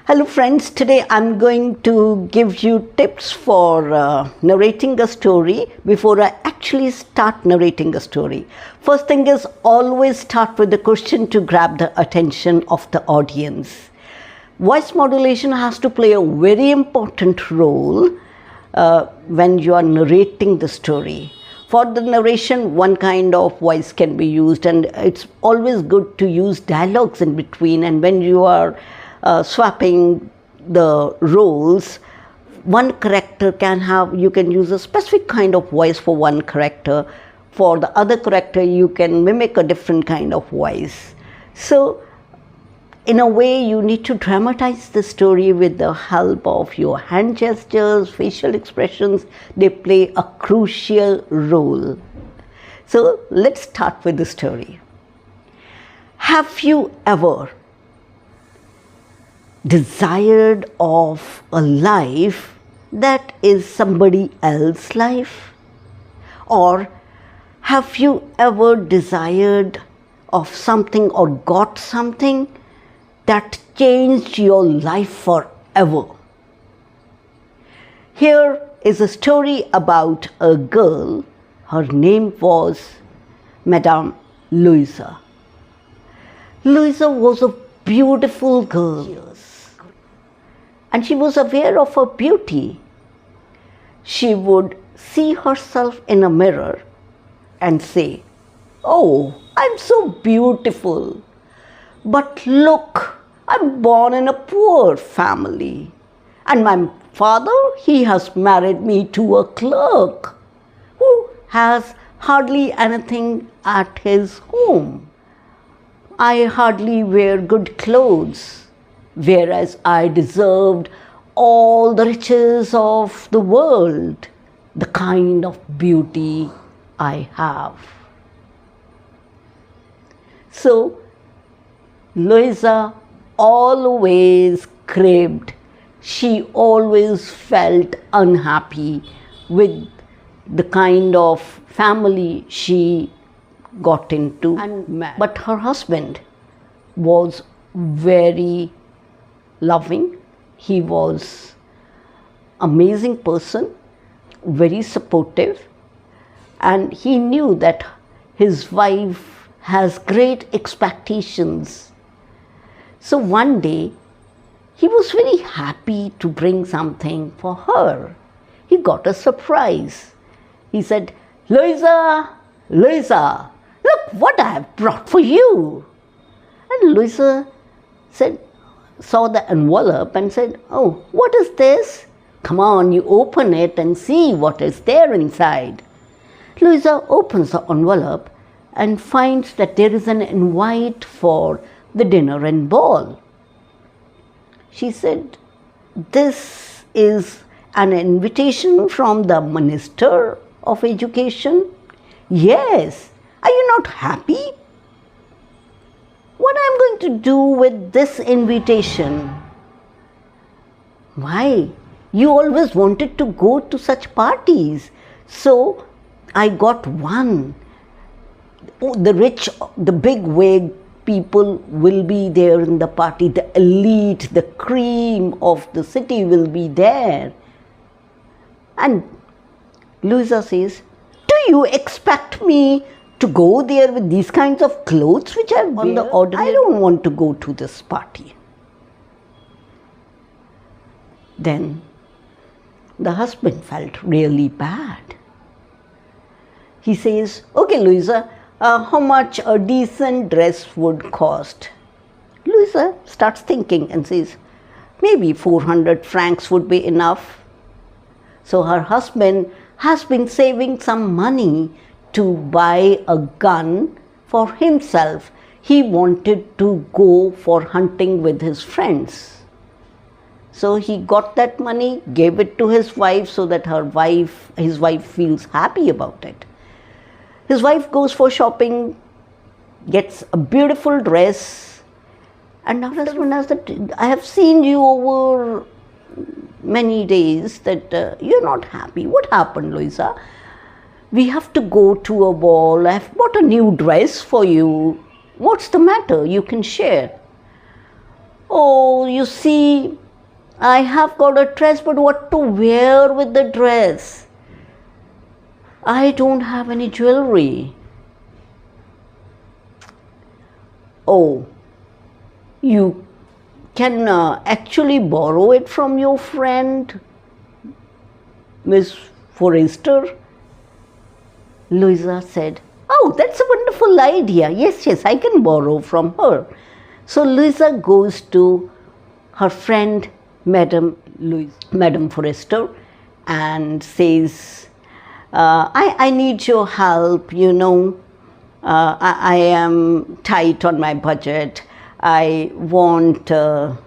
Hello friends, today I'm going to give you tips for narrating a story before I actually start narrating a story. First thing is, always start with the question to grab the attention of the audience. Voice modulation has to play a very important role when you are narrating the story. For the narration, one kind of voice can be used, and it's always good to use dialogues in between. And when you are swapping the roles, one character you can use a specific kind of voice for one character. For the other character, you can mimic a different kind of voice. So in a way, you need to dramatize the story with the help of your hand gestures, facial expressions. They play a crucial role. So let's start with the story. Have you ever desired of a life that is somebody else's life? Or have you ever desired of something or got something that changed your life forever? Here is a story about a girl. Her name was Madame Louisa. Louisa was a beautiful girl, and she was aware of her beauty. She would see herself in a mirror and say, "Oh, I'm so beautiful. But look, I'm born in a poor family. And my father, he has married me to a clerk who has hardly anything at his home. I hardly wear good clothes, whereas I deserved all the riches of the world, the kind of beauty I have." So Louisa always craved, she always felt unhappy with the kind of family she got into. But her husband was very loving. He was an amazing person, very supportive, and he knew that his wife has great expectations. So one day, he was very happy to bring something for her. He got a surprise. He said, "Louisa, Louisa, look what I have brought for you." And Louisa saw the envelope and said, "Oh, what is this? Come on, you open it and see what is there inside." Louisa opens the envelope and finds that there is an invite for the dinner and ball. She said, "This is an invitation from the Minister of Education." "Yes. Are you not happy?" "What am I going to do with this invitation?" "Why? You always wanted to go to such parties. So I got one. Oh, the rich, the big wig people will be there in the party. The elite, the cream of the city will be there." And Louisa says, "Do you expect me to go there with these kinds of clothes which I wear? On the ordinary, I don't want to go to this party." Then the husband felt really bad. He says, "Okay, Louisa, how much a decent dress would cost?" Louisa starts thinking and says, "Maybe 400 francs would be enough." So her husband has been saving some money to buy a gun for himself. He wanted to go for hunting with his friends. So he got that money, gave it to his wife so that his wife feels happy about it. His wife goes for shopping, gets a beautiful dress, and her husband asks that, "I have seen you over many days that you're not happy. What happened, Louisa? We have to go to a ball. I've bought a new dress for you. What's the matter? You can share." Oh, you see, I have got a dress, but what to wear with the dress? I don't have any jewelry. Oh, you can actually borrow it from your friend, Miss Forrester. Louisa said, oh, that's a wonderful idea. Yes, yes, I can borrow from her. So Louisa goes to her friend, Madame Forrester, and says, I need your help, you know. I am tight on my budget. I want a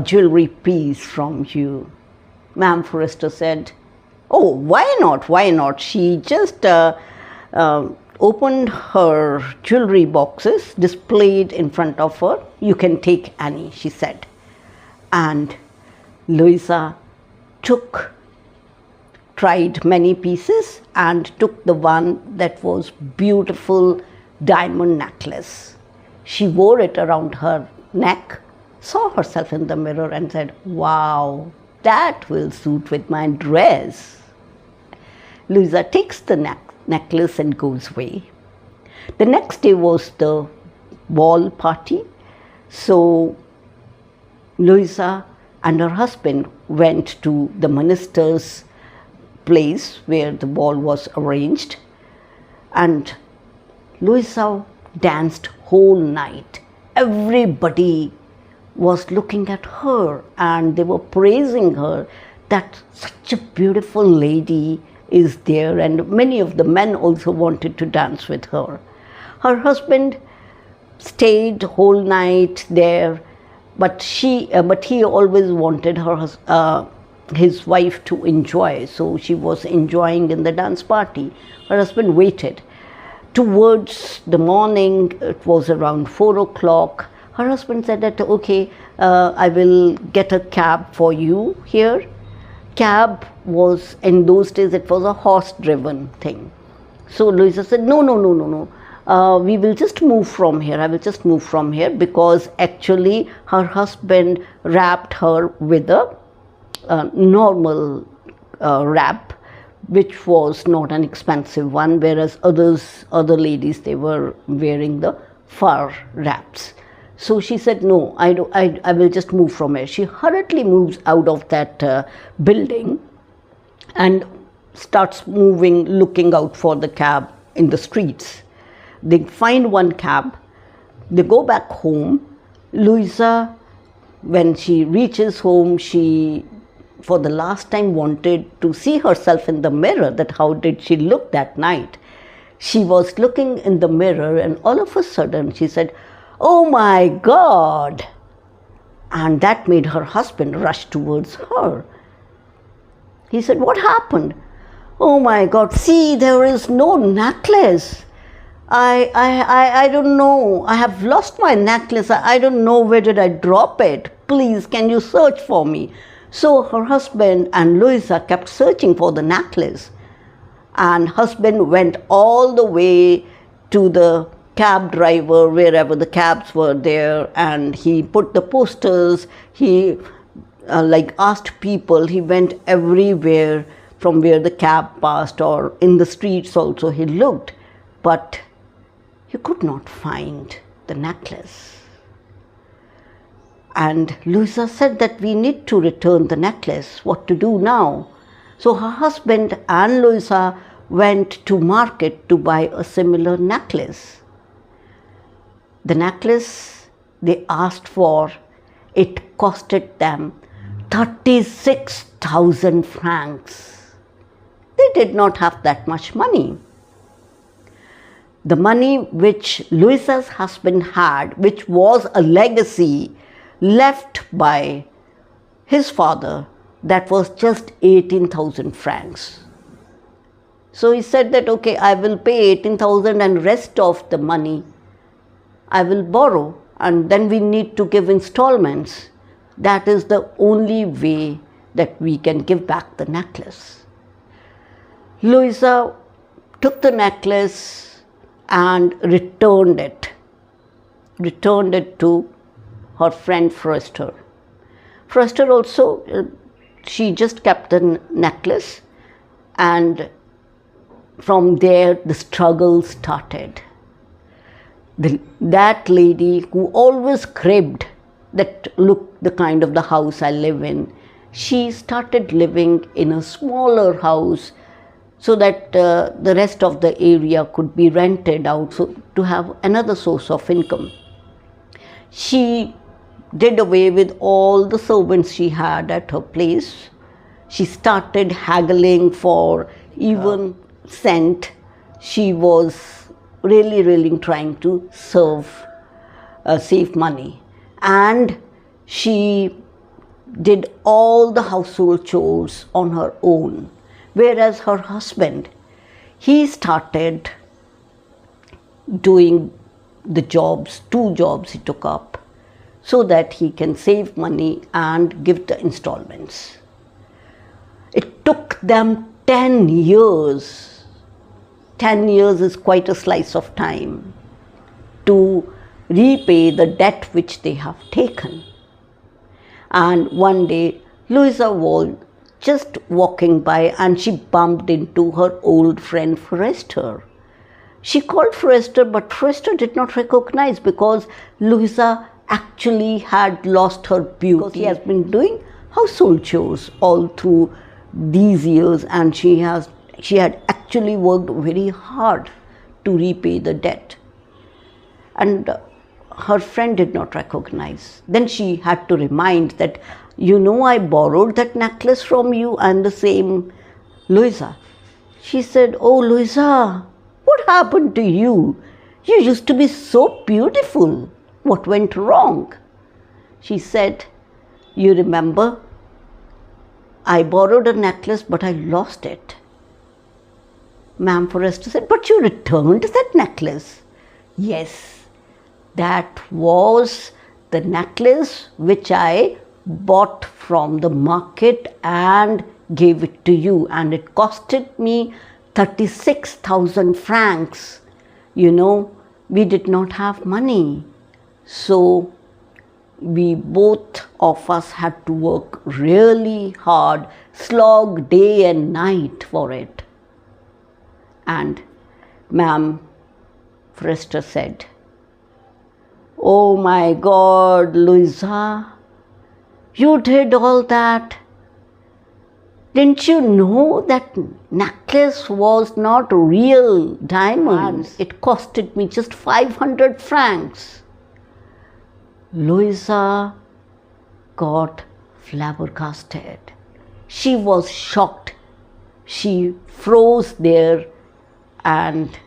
jewelry piece from you. Ma'am Forrester said, oh, why not? Why not? She just opened her jewelry boxes, displayed in front of her. You can take any, she said. And Louisa tried many pieces and took the one that was beautiful diamond necklace. She wore it around her neck, saw herself in the mirror and said, wow, that will suit with my dress. Louisa takes the necklace and goes away. The next day was the ball party. So Louisa and her husband went to the minister's place where the ball was arranged, and Louisa danced whole night. Everybody was looking at her and they were praising her that such a beautiful lady is there, and many of the men also wanted to dance with her. Her husband stayed whole night there, but he always wanted his wife to enjoy, so she was enjoying in the dance party. Her husband waited. Towards the morning, it was around 4 o'clock, her husband said that, okay, I will get a cab for you here. Cab was, in those days, it was a horse-driven thing. So Louisa said, no, we will just move from here. I will just move from here, because actually her husband wrapped her with a normal wrap, which was not an expensive one, whereas other ladies, they were wearing the fur wraps. So she said, no, I will just move from here. She hurriedly moves out of that building and starts moving, looking out for the cab in the streets. They find one cab. They go back home. Louisa, when she reaches home, she, for the last time, wanted to see herself in the mirror, that how did she look that night. She was looking in the mirror, and all of a sudden she said, oh my God! And that made her husband rush towards her. He said, what happened? Oh my God, see, there is no necklace. I don't know. I have lost my necklace. I don't know, where did I drop it? Please, can you search for me? So her husband and Louisa kept searching for the necklace. And husband went all the way to the cab driver, wherever the cabs were there, and he put the posters. He asked people. He went everywhere from where the cab passed, or in the streets also he looked, but he could not find the necklace. And Louisa said that we need to return the necklace. What to do now? So her husband and Louisa went to market to buy a similar necklace. The necklace they asked for, it costed them 36,000 francs. They did not have that much money. The money which Louisa's husband had, which was a legacy left by his father, that was just 18,000 francs. So he said that, okay, I will pay 18,000 and rest of the money I will borrow, and then we need to give installments. That is the only way that we can give back the necklace. Louisa took the necklace and returned it to her friend Forrester. Forrester also, she just kept the necklace, and from there the struggle started. That lady who always cribbed that, look, the kind of the house I live in, she started living in a smaller house so that the rest of the area could be rented out, so to have another source of income. She did away with all the servants she had at her place. She started haggling for even cent. She was really trying to save money, and she did all the household chores on her own, whereas her husband, he started doing the jobs, 2 jobs he took up, so that he can save money and give the installments. It took them 10 years. 10 years is quite a slice of time to repay the debt which they have taken. And one day, Louisa was just walking by and she bumped into her old friend Forrester. She called Forrester, but Forrester did not recognize, because Louisa actually had lost her beauty. Because she has been doing household chores all through these years, and she had actually worked very hard to repay the debt. And her friend did not recognize. Then she had to remind that, I borrowed that necklace from you, and the same Louisa. She said, "Oh, Louisa, what happened to you? You used to be so beautiful. What went wrong?" She said, "You remember, I borrowed a necklace, but I lost it." Ma'am Forrester said, "But you returned that necklace." "Yes, that was the necklace which I bought from the market and gave it to you, and it costed me 36,000 francs. We did not have money. So we both of us had to work really hard, slog day and night for it." And Ma'am Forrester said, "Oh my God, Louisa, you did all that. Didn't you know that necklace was not real diamonds? It costed me just 500 francs. Louisa got flabbergasted. She was shocked. She froze there, and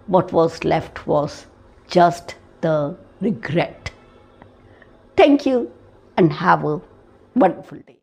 what was left was just the regret. Thank you, and have a wonderful day.